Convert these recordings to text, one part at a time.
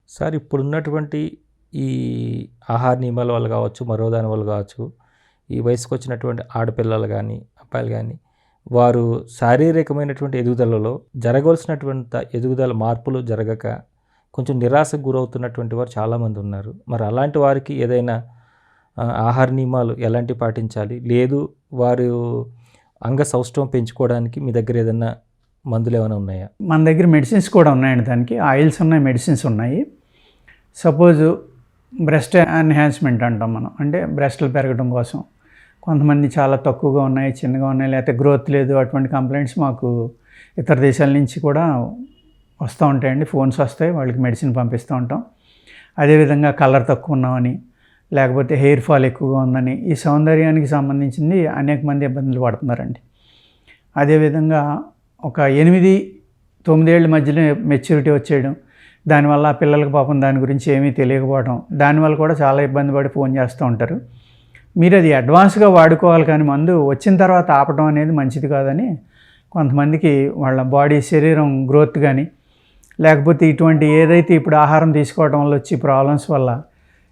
Sir ఇప్పుడున్నటువంటి ఈ ఆహార నియమాల వల్ల కావచ్చు, మరో దాని వల్ల కావచ్చు, ఈ వయసుకొచ్చినటువంటి ఆడపిల్లలు గానీ, అబ్బాయిలు గానీ, వారు శారీరకమైనటువంటి ఎదుగుదలలో జరగవలసినటువంటి ఎదుగుదల మార్పులు జరగక కొంచెం నిరాశకు గురవుతున్నటువంటి వారు చాలామంది ఉన్నారు. మరి అలాంటి వారికి ఏదైనా ఆహార నియమాలు ఎలాంటివి పాటించాలి? లేదు వారు అంగ సౌష్ఠవం పెంచుకోవడానికి మీ దగ్గర ఏదైనా మందులేమైనా ఉన్నాయా? మన దగ్గర మెడిసిన్స్ కూడా ఉన్నాయండి. దానికి ఆయిల్స్ ఉన్నాయి, మెడిసిన్స్ ఉన్నాయి. సపోజు బ్రెస్ట్ ఎన్హాన్స్మెంట్ అంటాం మనం, అంటే బ్రెస్ట్లు పెరగడం కోసం. కొంతమంది చాలా తక్కువగా ఉన్నాయి, చిన్నగా ఉన్నాయి, లేకపోతే గ్రోత్ లేదు, అటువంటి కంప్లైంట్స్ మాకు ఇతర దేశాల నుంచి కూడా వస్తూ ఉంటాయండి. ఫోన్స్ వస్తాయి, వాళ్ళకి మెడిసిన్ పంపిస్తూ ఉంటాం. అదేవిధంగా కలర్ తక్కువ ఉన్నామని, లేకపోతే హెయిర్ ఫాల్ ఎక్కువగా ఉందని, ఈ సౌందర్యానికి సంబంధించింది అనేక మంది ఇబ్బందులు పడుతున్నారండి. అదేవిధంగా ఒక 8-9 ఏళ్ళ మధ్యలో మెచ్యూరిటీ వచ్చేయడం, దానివల్ల ఆ పిల్లలకు పాపం దాని గురించి ఏమీ తెలియకపోవడం, దానివల్ల కూడా చాలా ఇబ్బంది పడి ఫోన్ చేస్తూ ఉంటారు. మీరు అది అడ్వాన్స్గా వాడుకోవాలి, కానీ మందు వచ్చిన తర్వాత ఆపడం అనేది మంచిది కాదని కొంతమందికి వాళ్ళ బాడీ శరీరం గ్రోత్ కానీ, లేకపోతే ఇటువంటి ఏదైతే ఇప్పుడు ఆహారం తీసుకోవడం వల్ల వచ్చి ప్రాబ్లమ్స్ వల్ల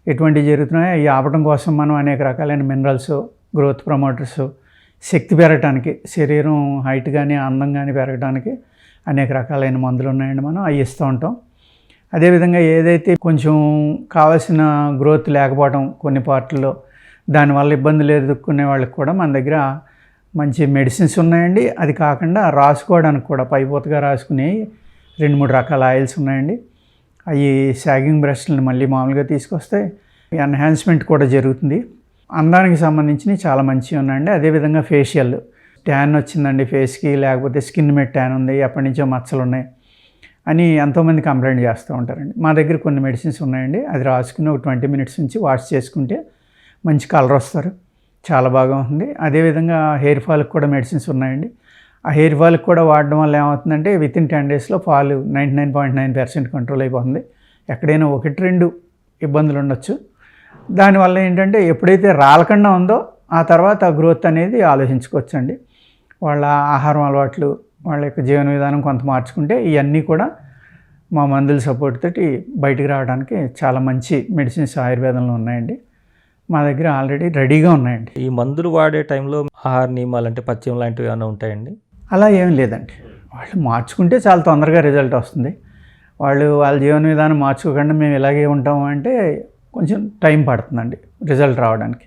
ఎటువంటివి జరుగుతున్నాయో అవి ఆపడం కోసం మనం అనేక రకాలైన మినరల్స్, గ్రోత్ ప్రమోటర్స్, శక్తి పెరగడానికి, శరీరం హైట్ కానీ అందం కానీ పెరగడానికి అనేక రకాలైన మందులు ఉన్నాయండి. మనం అవి ఇస్తూ ఉంటాం. అదేవిధంగా ఏదైతే కొంచెం కావాల్సిన గ్రోత్ లేకపోవడం కొన్ని పార్ట్లలో, దానివల్ల ఇబ్బందులు ఎదుర్కొనే వాళ్ళకి కూడా మన దగ్గర మంచి మెడిసిన్స్ ఉన్నాయండి. అది కాకుండా రాసుకోవడానికి కూడా పైపోతగా రాసుకునే 2-3 రకాల ఆయిల్స్ ఉన్నాయండి. అవి సాగింగ్ బ్రెస్ట్లను మళ్ళీ మామూలుగా తీసుకొస్తాయి. ఎన్హాన్స్మెంట్ కూడా జరుగుతుంది. అందానికి సంబంధించినవి చాలా మంచివి ఉన్నాయండి. అదేవిధంగా ఫేషియల్ ట్యాన్ వచ్చిందండి ఫేస్కి, లేకపోతే స్కిన్ మీద ట్యాన్ ఉంది, ఎప్పటి నుంచో మచ్చలు ఉన్నాయి అని ఎంతోమంది కంప్లైంట్ చేస్తూ ఉంటారండి. మా దగ్గర కొన్ని మెడిసిన్స్ ఉన్నాయండి. అది రాసుకుని ఒక 20 మినిట్స్ నుంచి వాష్ చేసుకుంటే మంచి కలర్ వస్తారు, చాలా బాగా ఉంది. అదేవిధంగా హెయిర్ ఫాల్కి కూడా మెడిసిన్స్ ఉన్నాయండి. ఆ హెయిర్ ఫాల్కి కూడా వాడడం వల్ల ఏమవుతుందంటే వితిన్ 10 డేస్లో ఫాల్ 99.9% కంట్రోల్ అయిపోతుంది. ఎక్కడైనా 1-2 ఇబ్బందులు ఉండొచ్చు. దానివల్ల ఏంటంటే ఎప్పుడైతే రాలకుండా ఉందో ఆ తర్వాత ఆ గ్రోత్ అనేది ఆలోచించుకోవచ్చండి. వాళ్ళ ఆహారం అలవాట్లు, వాళ్ళ యొక్క జీవన విధానం కొంత మార్చుకుంటే ఇవన్నీ కూడా మా మందుల సపోర్ట్ తోటి బయటికి రావడానికి చాలా మంచి మెడిసిన్స్ ఆయుర్వేదంలో ఉన్నాయండి. మా దగ్గర ఆల్రెడీ రెడీగా ఉన్నాయండి. ఈ మందులు వాడే టైంలో ఆహార నియమాలు అంటే పథ్యం లాంటివి ఏమైనా ఉంటాయండి? అలా ఏం లేదండి. వాళ్ళు మార్చుకుంటే చాలా తొందరగా రిజల్ట్ వస్తుంది. వాళ్ళు వాళ్ళ జీవన విధానం మార్చుకోకుండా మేము ఇలాగే ఉంటాము అంటే కొంచెం టైం పడుతుందండి రిజల్ట్ రావడానికి.